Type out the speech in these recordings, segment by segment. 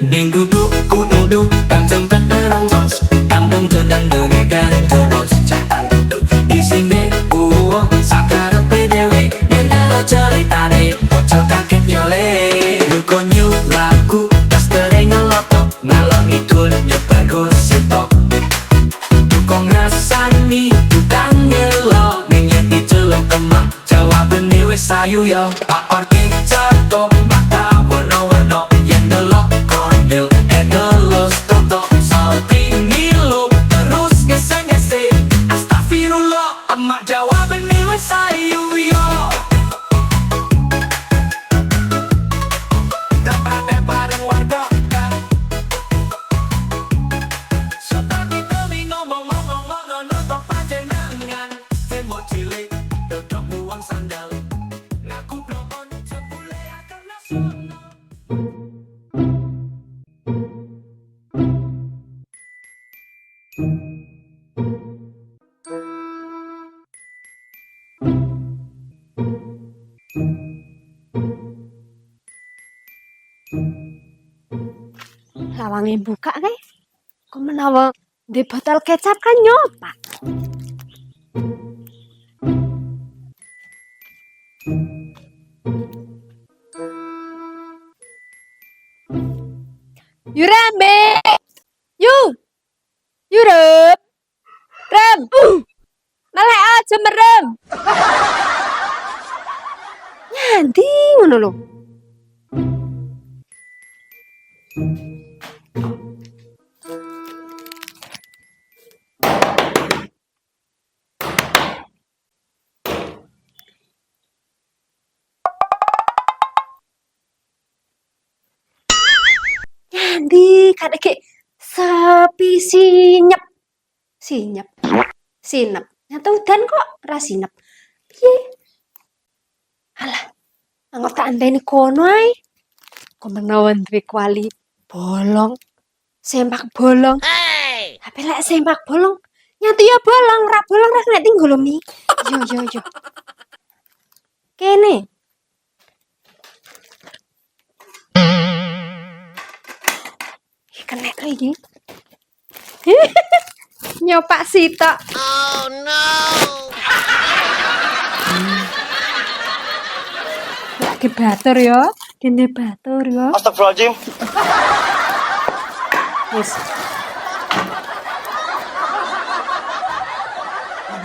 Đừng duduk ku duduk kan tempat terus Kampung sedang dengarkan terus Jangan duduk di sini Sekarang PDW Nena cerita deh Bocor kaget nyole Lukonyu lagu Tas tereng ngelotok Ngalong itu nyebagus sitok Tukang rasani Tukang ngelok Ngenyeti celok kemak Jawaban niwe sayu yo Pak orki catok Mata warna-warna Yang delok kondil Edelos totok Salting ngilup Terus ngese-ngese Astagfirullah Emak jawaban niwe sayu yo Dapat bareng warga kan Seperti kami ngomong-ngomong Nutup panjenengan Tembok cilik Dodok buang sandal Ngaku blokon Jebule akan nasional Lawange buka kae. Kok menawa di botol kecap kan nyoba. Yurambe. Yurup. Rem. Malah aja merem. Nyanti ngono lho. Nyanti kadek sepi sinyep. Sinep. Nyata udan kok ra sinep. Piye? Alah, anggap tak andeni kono ae. Kok menawa duwe kuali bolong. Sempak bolong. Tapi lek sempak bolong, nyatu ya bolong, ra kena tinggal mi. Yo. Kene. Kena iki. Nyopak sitok. Oh no. Lagi batur ya, kene batur ya. Astagfirullahaladzim. Wis.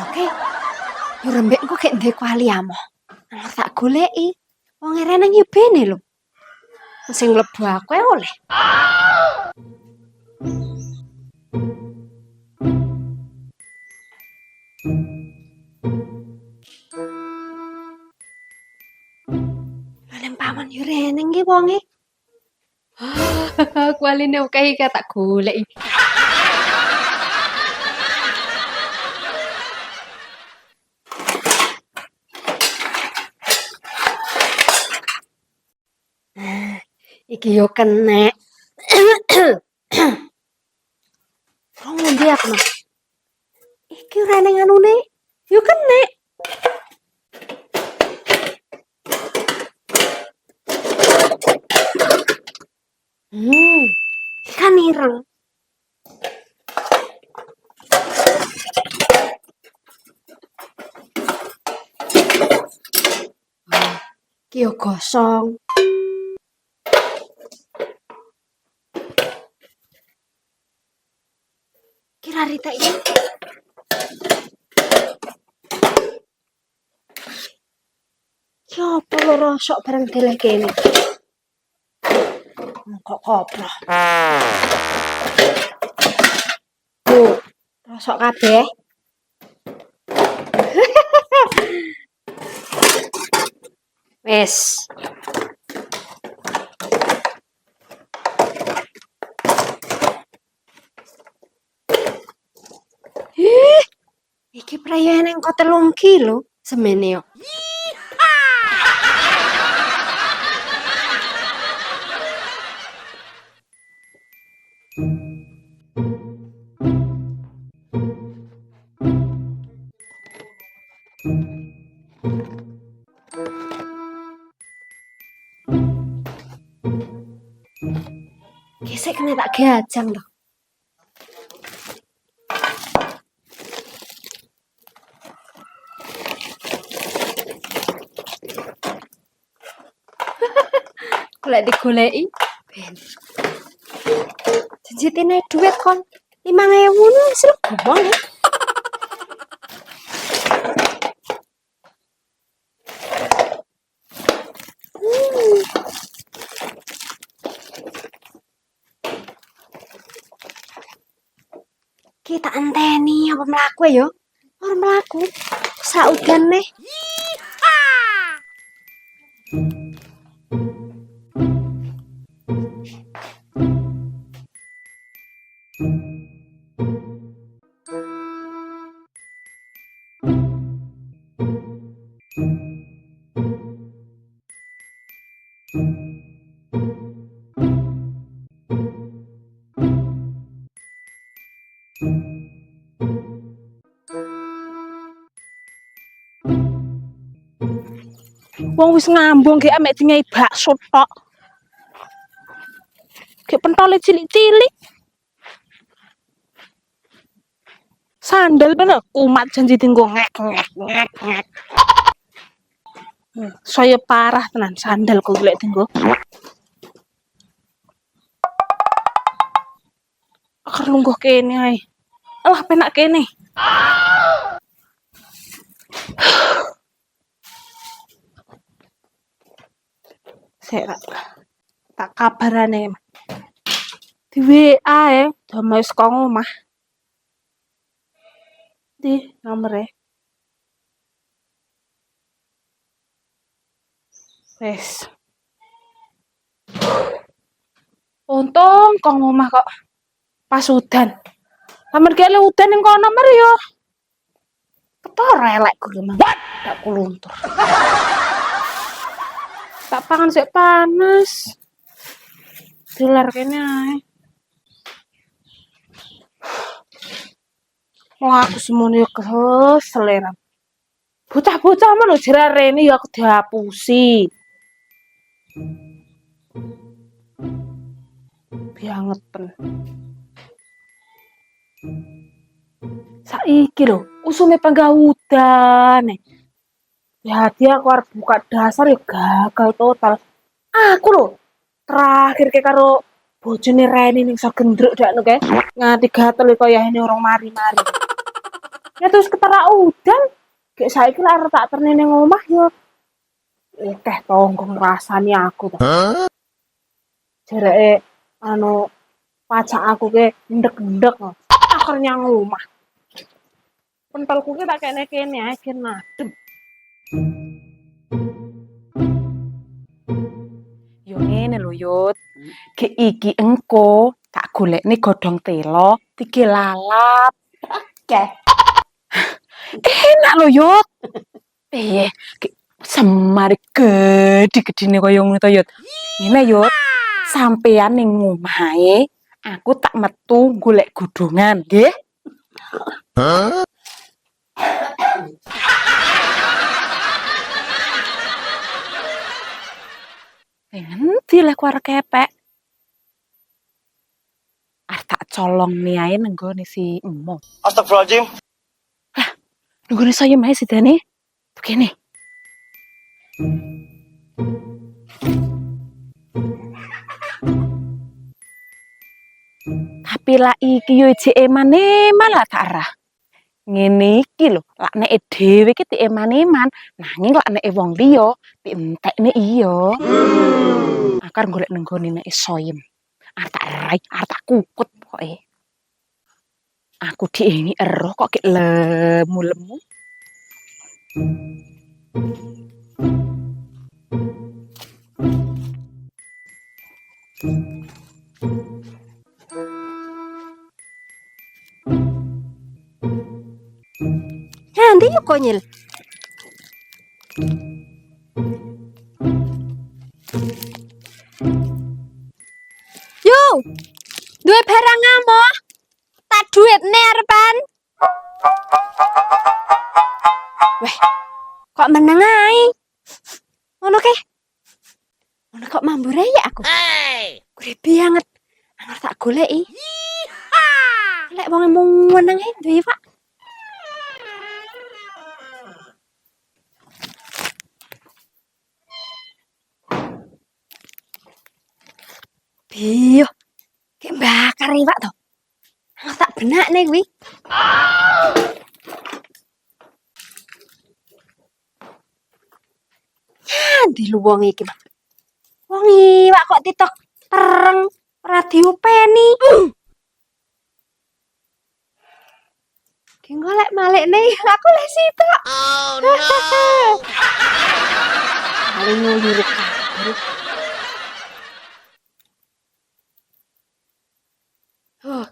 Oke. Yo rembek kok gek ndek kuali amoh. Nang tak goleki. Wong rene yo bene lho. Sing mlebu aku oleh. Paman yo rene iki wonge. Kualine akeh iki tak goleki. Iki yo kenek. Wong ngendi aku mah? Iki rene nganune. Yo kenek. Ikan ireng. Kyo gosong. Kira Rita ini. Kyo apa lo rosok bareng deleh kene. Kok koplo. Rosok kabeh. Wes. Iki prayane engko 3 kilo semene yo. Gesek kena tak gajang loh. Golek digoleki ben. Janjitine duit kon 5.000 nu wis gomong. Kita enteni apa mlaku ya? Ora mlaku. Saudan nih. Wong wis ngambung ge amek dinyai bakso tok. Ge pentole cilik-cilik. Sandal bener kumat janji tinggo ngek. Saya parah tenan sandal kok golek tinggo. Akar lungguh kene ae. Alah penak kene. Saya tak kabarane. Di WA damai saka omah. Di nomere. Wes. Untung kok omah kok pas udan. Lamun kele udan ning kono mer yo. Ketor elek kuwi mang. Tak kuluntur. Tak pangan sik panas. Dilar kene ae. Wah, aku semono yo kesel. Bocah-bocah men lho jerarene yo aku dihapusi. Biangeten. Saiki lho, usume panggah udan. Ya dia aku arep buka dasar ya gagal total. Aku lho terakhir ke karo bojone Reni ning sagendruk dakno kae. Nganti gatel kaya ini orang mari-mari. Ya terus ketara udan. Kayak saiki lek arep tak terne ning omah yo teh tonggo ngrasani aku to. Jereke anu pacak aku ke ndek-ndek. Akhir nyang omah. Pentolku ki tak kene ae gen madem. Yo ngene lho Yut. Ki iki engko tak golekne godhong telo iki lalap. Oke. Enak lho Yut. Piye? Semar gede-gedene kaya ngono to Yut. Ngene Yut. Sampeyan ning omahe aku tak metu golek godhongan, nggih. Ngendi lek arep kepek? Arep tak colong nih ae nang gone si Emo. Astagfirullahaladzim. Nggone saya mae sidane. Begini. Tapi lah iki yo jek eman-eman lah tak arah. Ngene iki lho, lak nek dhewe iki eman-eman, nanging lak nek wong liya entekne iya. Akar golek nang gone nek soyem. Arep tak rai, arep tak kukut pokoke. Aku diingi eroh kok kek lemu-lemu. Nanti yuk konyil. Yo, duwe barang ngamo? Tak duit nerpan. Weh, kok meneng ae? Ngono ke? Ngono kok mambure ya aku? Gede banget. goleki. Lek wong mau meneng duwe, Pak. Biyo, kayak bakar nih Pak toh. Nggak tak benak nih kuwi. Ya, di luwung iki Pak. Wong iwak kok titok tereng radio peni. Ki golek malek nih, aku lek sitok. Oh no. Paling nguluruk kabeh. Oh,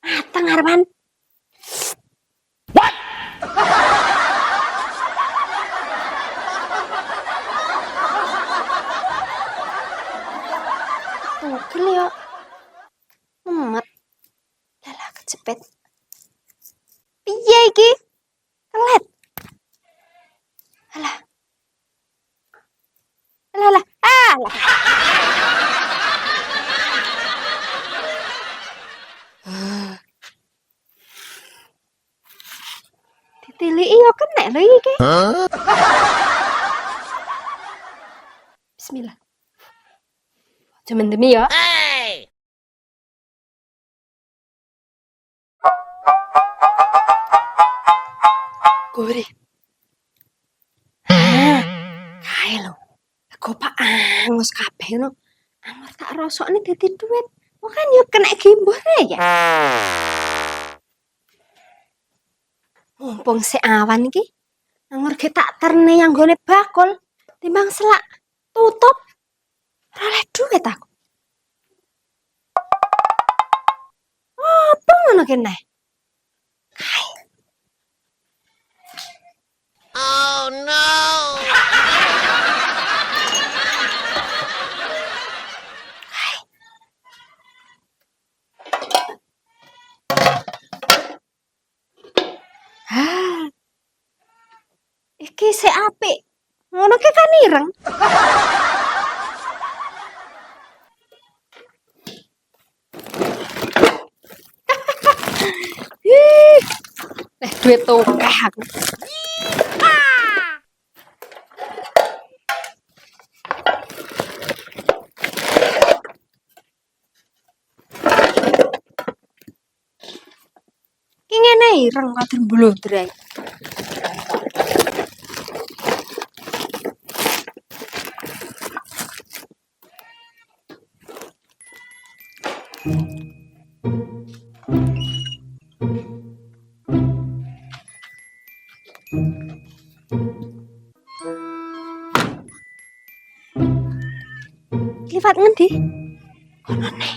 mateng Arman. Tugel yo. Mumet. Lah kecepet. Piye iki? Kelet. Alah. Alah. Alah. Ditiliki yo kenek lho iki. Bismillah. Cuman demi ya. Gurih. Kae lho. Gopak angus kabeh ngono. Anggur tak rasokne dadi duit. Kok kan yo kena gimbore ya. Mumpung si awan iki. Anggur ki tak terne yang gone bakul. Timbang selak tutup. Ora oleh duit aku. Apa ngono kene? Oh no. Hah. Iki sik apik. Ngono ki kan ireng. Duit tokeh aku. Ki ngene ireng kadir blodrek. Liwat ngendi? Kono nih.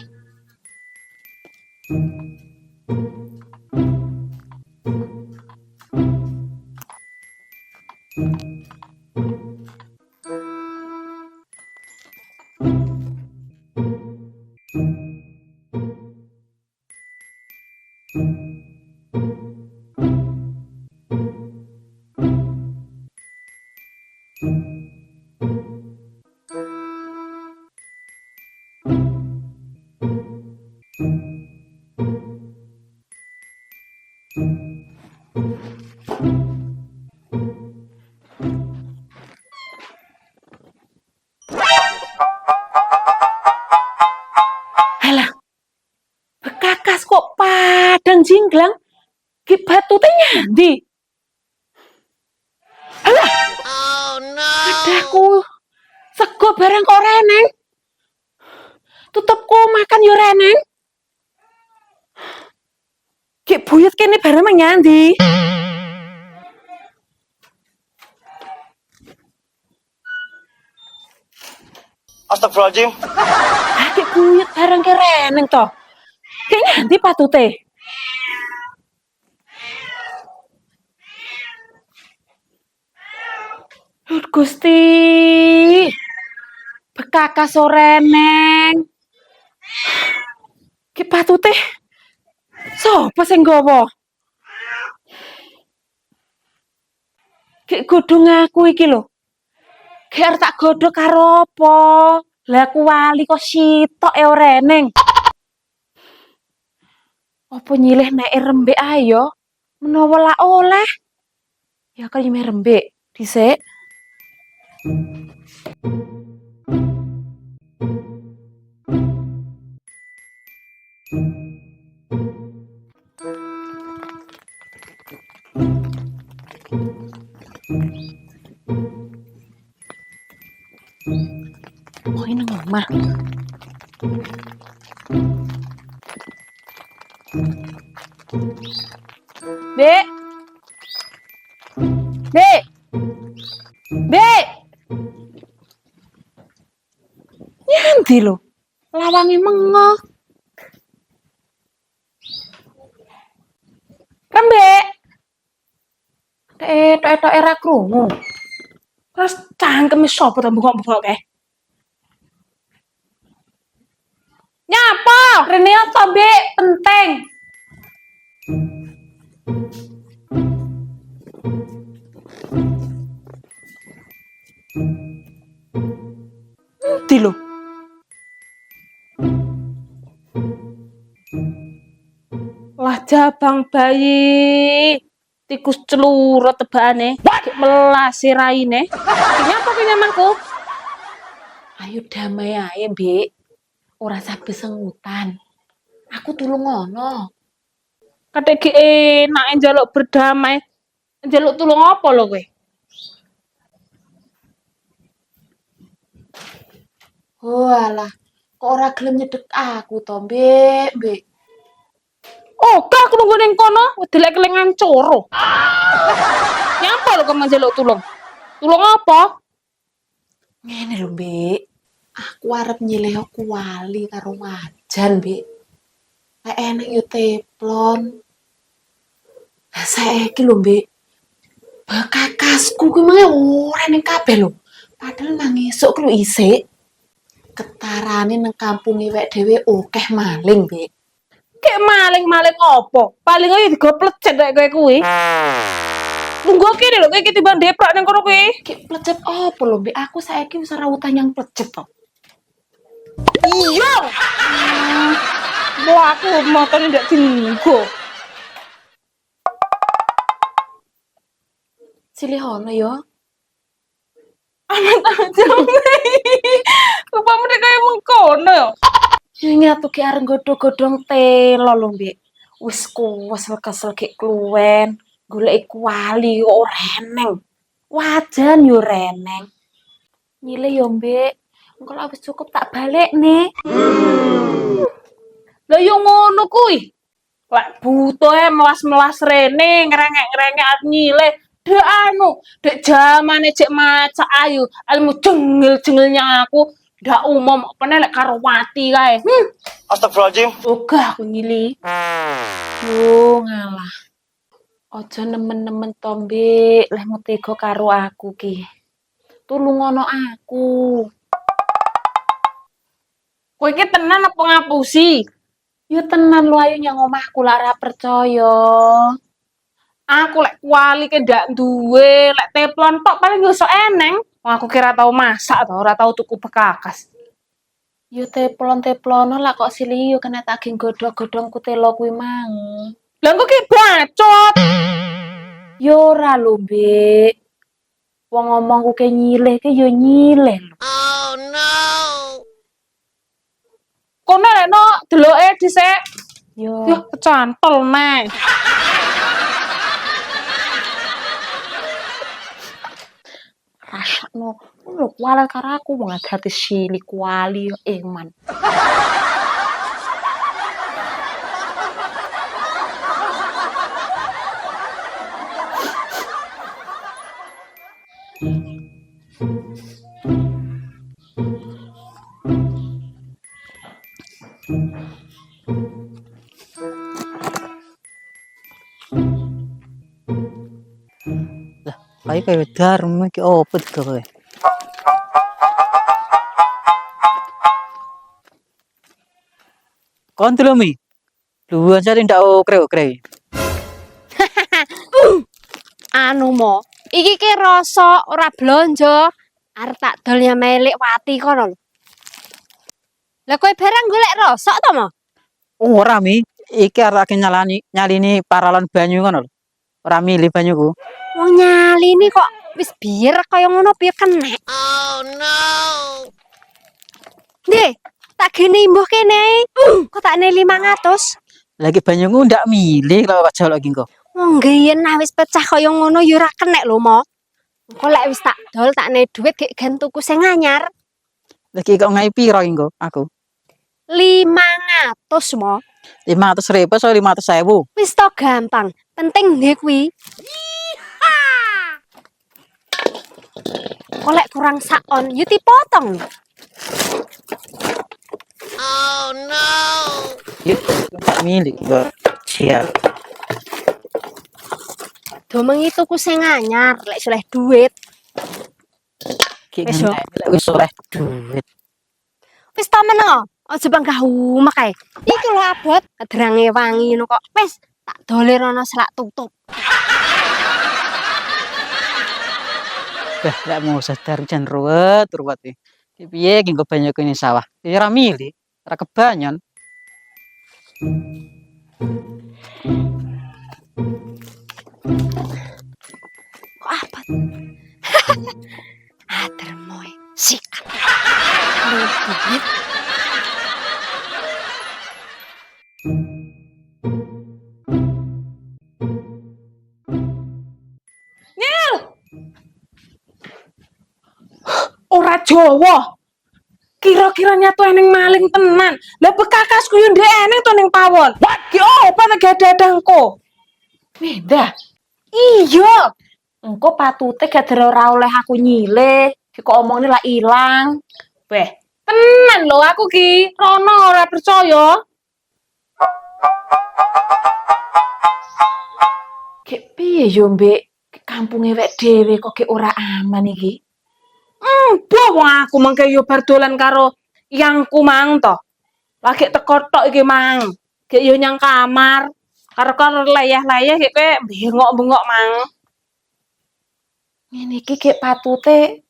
Alah, bekakas kok padang jinglang. Ki batute nyandi. Alah. Oh no. Adaku sego barang kok reneng. Tutupku makan yo reneng. Ki buyut kene barang nyandi. Astagfirullahaladzim. Ki buyut barang ke reneng toh. Ki nyandi patute. Gusti. Bekakas reneng. Ki patute. Sopo sing nggawa? Ki godhong aku iki lho. Ki arep tak godhog karo apa? Lah aku wali kok sitok e ora eneng. Apa nyilih nek rembek ayo? Menawa la oleh. Ya kan nyilih rembek dhisik. Oh ini ngomah. Dek. Dek. Dek. Nyanti lho. Lawange mengo. Rembek. Tok era krungu. Terus cangkeme sapa ta bengok-bengok kae? Nyapa? Rene apa, Bek? Penting. Ngerti lho. Lah jabang bayi. Tikus celurut tebane. Melasi raine. Nyapa ki nyamangku? Ayo damai ae, Bek. Ora sabe sengutan. Aku tulung ngono. Kadek ki enake njaluk berdamai. Njaluk tulung apa lho kowe? Oh alah, kok ora gelem nyedek aku to, Mbek. Oh, aku nunggu ning kono, delek kelengan coro. Nyapa lho kok njaluk tulung? Tulung apa? Ngene lho, Mbek. Aku arep nyilih kuali karo wajan, Mbek. Lek enek yo teplon. Lah saiki lho, Mbek. Kakasku kuwi mah ora ning kabeh lho. Padahal nang esuk ku isik. Ketarane nang kampung iwek dhewe akeh maling, Mbek. Kek maling-maling apa? Paling ayo digoplecet rek kowe kuwi. Tunggu kene lho, kowe iki timbang deprok ning kono kuwi. Ki plecet apa lho, Mbek? Aku saiki wis ora utang yang plecet to. Iya. Mau aku motone ndak dinggo. Silih ono yo. Amat aja. Rupamu nek kaya mengkono yo. Nyatu ki arep godhong-godhong telo lho, Mbek. Wis kesel gek kluwen, goleki kuali kok ora eneng. Wajan yo reneng. Nyile yo, Mbek. Engko lek wis cukup tak balekne. Lah yo ngono kuwi. Lek butuhe melas-melas rene ngrengek-ngrengek at nyile. Dek dek jamane cek macak ayu, ilmu jengil-jengilnya aku ndak umum apa lek karo wati kae. Astagfirullahaladzim. Ogah aku nyili. Yo ngalah. Aja nemen-nemen to, Mbek. Leh tega karo aku ki. Tulungono aku. Kowe iki tenan apa ngapusi? Yo tenan lu ayo nyang omahku lak ora percaya. Aku lek kuali ke ndak duwe, lek teplon tok paling yo sok eneng. Wong aku kira tau masak to, ora tau tuku bekakas. Yo teplon-teplono lah kok sili yo kena taging godhong-godhong kutelo kuwi mang. Lah engko ki bacot. Yo ora lho, Mbek. Wong ngomongku ke nyilih ke yo nyilih lho. Kono lek no deloke dhisik. Yo. Yah, kecantol neh. Rasakno lho kuali karo aku wong ati sili kuali yo eman. Kayak kayak darum iki opo digawe. Kon lho Mi. Luwih sare ndak okre-okre. Anu mo, iki ki rasa ora blonjo. Arep tak dol melik wati kono lho. Lah kowe barang golek rosok to, Mo? Ora Mi, iki arek nyalini paralon banyu ngono lho. Ora milih banyuku. Wong nyalini kok wis biar kaya ngono piye kenek. Ndek, tak gene imbuh kene ae. Kok tak ne 500. Lagi banyuku ndak milih kalau kok jolok iki kok. Wong nggeyen nah wis pecah kaya ngono ya ora kenek lho, Mo. Engko lek wis tak dol tak ne dhuwit gek gen tuku sing anyar. Lagi kok ngai piro iki kok aku? 500, Mo. 500.000 so 500.000. Wis to gampang. Penting ndek kuwi. Kok lek kurang sakon yo dipotong. Yuk, ndak milih kok. Siap. Do mengi tuku sing anyar lek soleh duit. Ki Wis, yo. ngentek wis oleh duit. Wis to meneng. Aja bangga umek ae. Iki lho abot, drange wangi ngono kok. Wis tak dolir ana selak tutup. Dah lek mau sadar jan ruwet iki. Ki piye iki kok banyak ini sawah. Ya ora milih, ora kebanyon. Kok abot? Adermoy. Sikat. Duit. Ora Jawa. Kira-kira nyatu eneng maling tenan. Lah bekakasku yo ndek eneng to ning pawon. Ki opo nek dadangku? Beda. Iya. Engko patute gadere ora oleh aku nyilih. Ki kok omongne lah ilang. Weh, tenan lho aku ki. Rono ora percaya. Ki piye yo, Mbek? Kampunge wek dhewe kok ki ora aman iki. Mbah wong aku mengke yo bar dolan karo yangku mang to. Lagi teko tok iki mang. Gek yo nyang kamar. Karo layah-layah gek kowe bengok-bengok mang. Ngene iki gek patute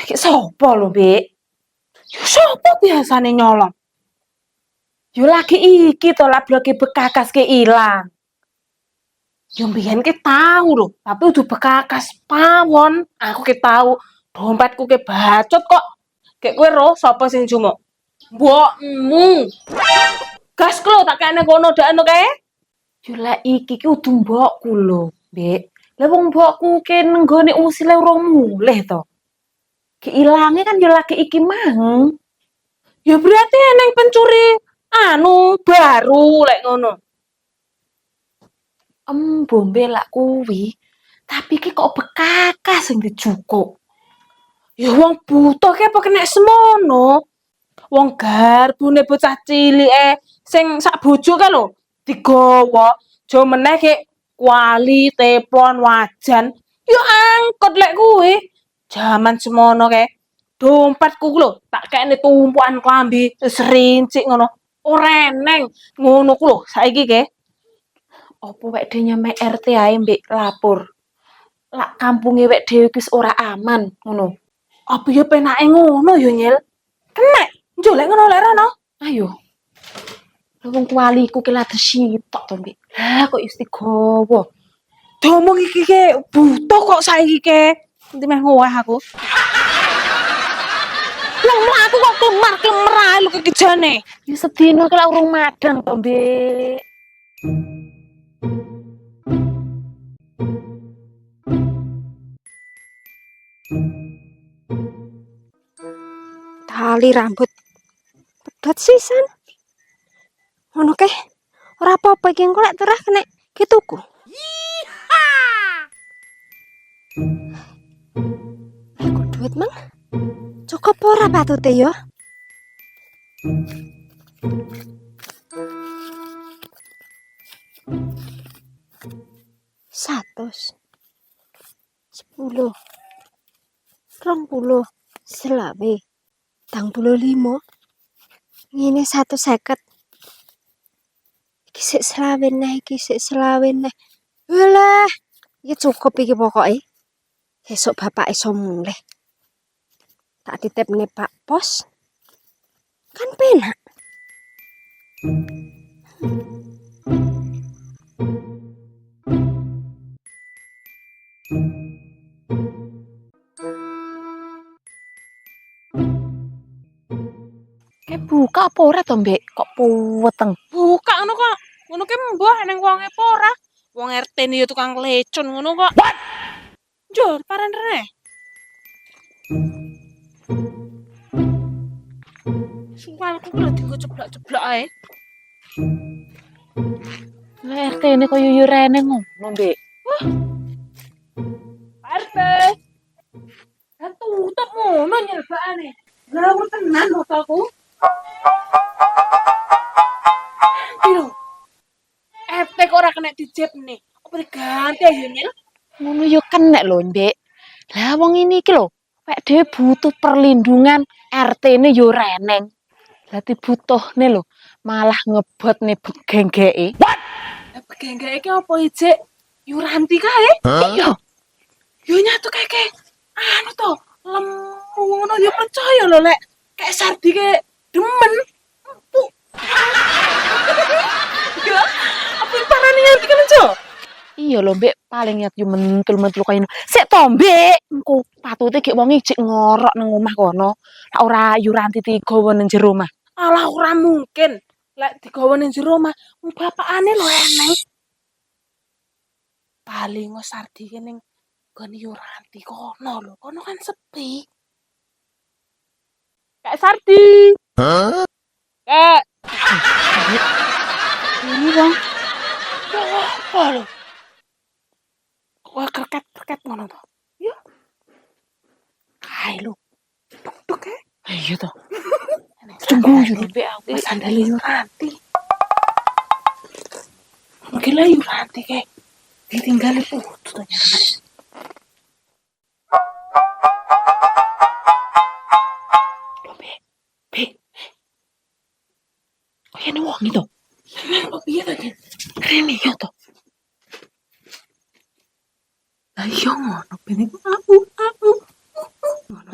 gek sapa lho, Mbek? Yo sapa biasane nyolong? Yo lagi iki to labroke bekakas ke ilang. Yo mbiyen ki tahu lho, tapi udah bekakas pawon. Aku ki tahu dompetku ki bacot kok. Kayak kowe ro sapa sing jumuk? Mbokmu. Gas klo tak kene kono dakno kae. Yo lah iki ki udu mbokku lho, Mbek. Lah wong mbokku ki nenggone usile urung mulih to. Ki ilange kan yo lagi iki mang. Ya berarti eneng pencuri anu baru lek ngono. Bombe lak kuwi. Tapi ki kok bekakas sing dijukuk. Ya wong butuh ki apa kena semono. Wong garbune bocah cilik sing sak bojo ka lho digawa. Jo meneh ki kuali, teplon, wajan. Ya angkot lek kuwi. Jaman semono kae. Dompetku lho tak kene tumpukan klambi serincik ngono. Ora eneng ngono ku lho saiki ke. Apa wek dhewe nyame RT ae mbek lapor. Lak kampunge wek dhewe wis ora aman ngono. Apa ya penake ngono ya Nyil? Kenek, njo lek ngono lek rono. Ayo. Wong kualiku ki lades sitok to mbek. Lah kok wis digawa. Domong iki ke butuh kok saiki ke. Nanti meh ngowah aku. Wong mlaku kok klemar-klemar ae lho kekejane. Ya sedina ki lak urung madang to mbek. Tali rambut pedot sisan. Ngono keh. Ora apa-apa iki engko lek terah kena kituku. Aku duit mang. Cukup ora patute ya? Satus. 10. 20. Selawe. 25. Ngene 150. Iki sik selawe neh, iki sik selawe neh. Walah, iki cukup iki pokoke. Esuk bapak iso mulih. Tak titipne Pak Pos. Kan penak. Kayak buka apa ora to, Mbek? Kok puweteng? Buka ngono kok. Ngono ki mbah neng wonge apa ora? Wong RT ini ya tukang lecun ngono kok. What? Jor, paran rene. Sumpahku kuwi lho dienggo ceblak-ceblak ae. Lah RT ini kok yuyu rene ngono, Mbek. Wah. RT. Kan tutup ngono nyelbakane. Ngawur tenan motoku. Piro? RT kok ora kena dijep nih. Apa diganti ayo nyel? Ngono yo kena lho, Mbek. Lah wong ini iki lho, wek dhewe butuh perlindungan, RT ini yo reneng. Berarti butuhne lho, malah ngebot nih begenggeke. What? Lah begenggeke iki apa ijek? Yuranti kae? Iya. Yo nyatu keke. Anu to, lemu ngono yo percaya lho lek kayak Sardi kayak demen. Empuk. Gila, apa yang parah nih nanti kan Jo? Iya lho Mbek, paling niat yo mentul-mentul kaya ngono. Sik to Mbek, engko patute gek wong ijik ngorok nang omah kono. Lah ora Yuranti digawa nang jero omah. Alah ora mungkin. Lek digawa nang jero omah, wong bapakane lho eneng. Paling Sardi ki ning nggon Yuranti kono lho. Kono kan sepi. Kak Sardi. Hah? Kak. Ini bang. Apa lho? Wah kerket ngono to. Ya. Kae lho. Duk e. Iya to. Tunggu yo Mbek aku sandale Yuranti. Mungkin lah Yuranti kayak ditinggalin putus to nyaman. Kaya na wong ito. Oh, iya tadi. Keren iya to. Ayo ngono pinik aku.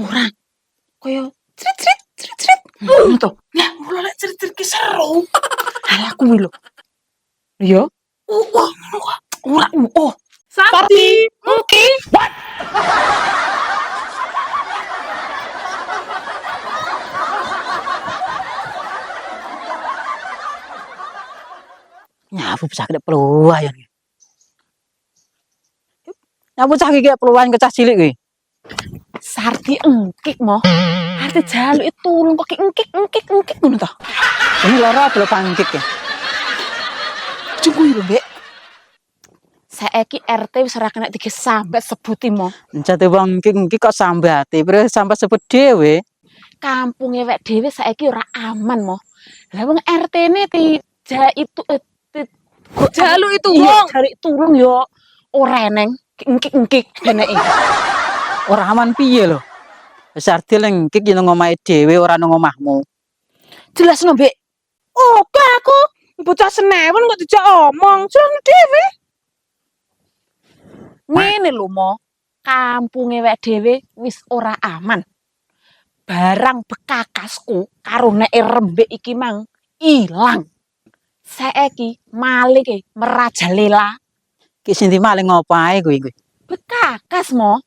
Ora. Kaya cerit. Ngono to. Nah, mulo lek cerit-cerit ki seru. Lah aku lho. Iya. Wah, ngono kok. Ora. Oh. Sakti. Oke. What? Nyapu bisa kena peluah ya. Nyapu cah iki peluahan ke cah cilik kuwi. Sardi engkik mo. Arti jaluk itu tulung kok engkik ngono to. Ini lara belum pangkik ya. Tunggu lho, Mbek. Saiki RT wis ora kena digesambat sebuti mo. Jate wong iki kok sambati, terus sampai sebut dhewe. Kampunge wek dhewe saiki ora aman mo. Lah wong RT ne itu jaluk itu wong. Cari tulung yo ora eneng. Engkik deneki. Ora aman piye lho. Wis arti lengkik yen nang omahe dhewe ora nang omahmu. Jelas no, Mbek. Oke aku bocah senewen kok dijak omong, jeneng dhewe. Ngene lho, Mo. Kampunge wek dhewe wis ora aman. Barang bekakasku karo nek rembek iki mang ilang. Saiki maling merajalela. Ki sing maling ngopae kuwi. Bekakas, Mo.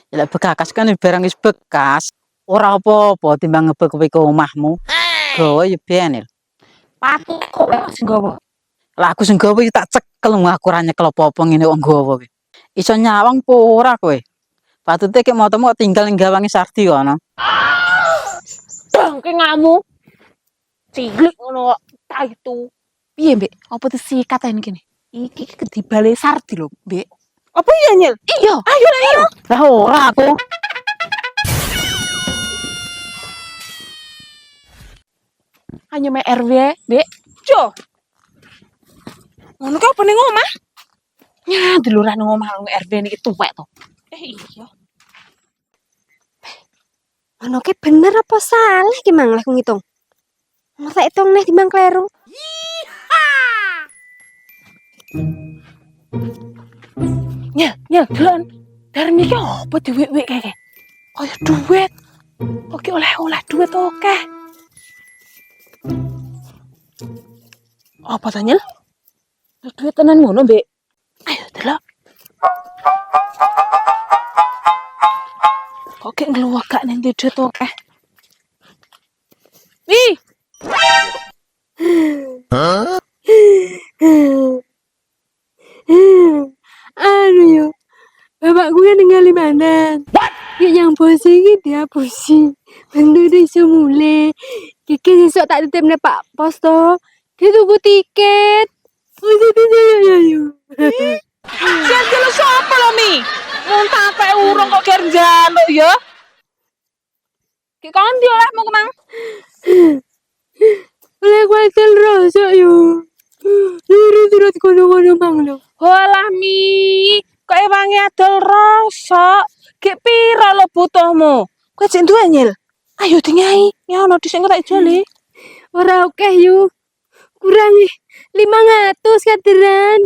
Ya bekakas kan barang wis bekas. Ora apa-apa timbang ngebek ke omahmu. Gawa ya ben. Patut kok sing gawa. Lah aku sing gawa tak cekel aku ora nyekel apa-apa ngene wong gawa kuwi. Iso nyawang apa ora kowe? Patute ki motomu tinggal ning gawange Sardi kono. Bangke ngamu. Ciglik ngono kok. Tak itu. Piye, Mbek? Apa disikat ae kene? Iki kedibale Sardi lho, Mbek. Apa iya, Nyel? Iya. Ayo. Lah ora aku. Hanya me RW, Mbek. Jo. Ngono ki apa ning omah? Ya, delurah nang omah RW niki tuwek to. Iya. Ono ki bener apa salah ki mang lek ngitung. Masa hitung nih timbang kleru. Nyel, delon. Darane iki apa diwek-wek kaya kaya duit. Oke oleh duit oke. Apa ta, Nyel? Duit tenan ngono, Mbek. Ayo delok. Kok kayak ngeluwak gak ning duit akeh. Wih, Aduh yo, bapakku kan tinggal di mana? Kayak yang pusing dia pusing. Bentuk dia iso mulai. Kiki sesuk tak titip nih Pak Pos to. Dia tuku tiket. Masa dia yo. sian jelo sapa lo, Mi? Wong tak urung kok ger njaluk ya. Ki kon ndi oleh mau kemang? Oleh kuatel rasa yo. Turut-turut kono-kono mang lo. Walah, Mi, kok ewangi adol rasa. Ki pira lo butuhmu? Kowe jek duwe, Nyel. Ayo dinyai, nyono dhisik tak jole. Ora oke yo. Kurang 500 kaderan.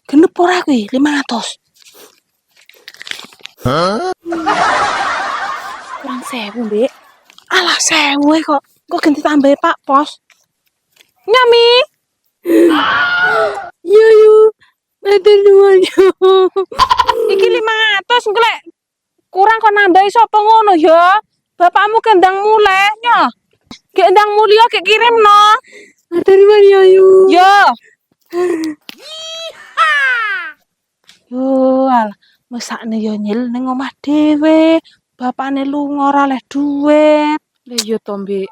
Genep ora kuwi 500. Kurang 1000, Mbek. Alah 1000 kok. Kok ganti tambahi Pak Pos. Nyami. Yo yo. Matur nuwun yo. Iki 500 engko kurang kok nambahi sapa ngono ya. Bapakmu kendang mulai nya. Gek ndang mulya gek kirimno. Matur nuwun yo yo. Yo. Yo, alah, mesakne yo Nyel ning omah dhewe. Bapakne lunga ora oleh duit. Lah yo to, Mbek.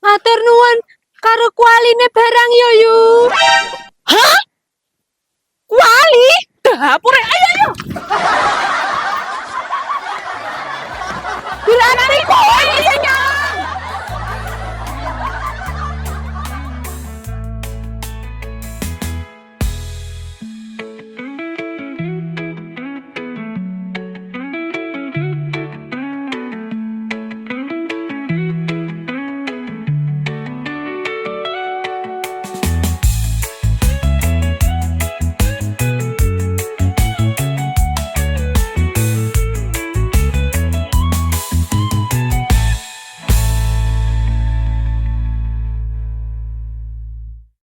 Matur nuwun karo kualine barang yo yo. Hah? Kuali? Dapur ayo. Berarti kuali ya.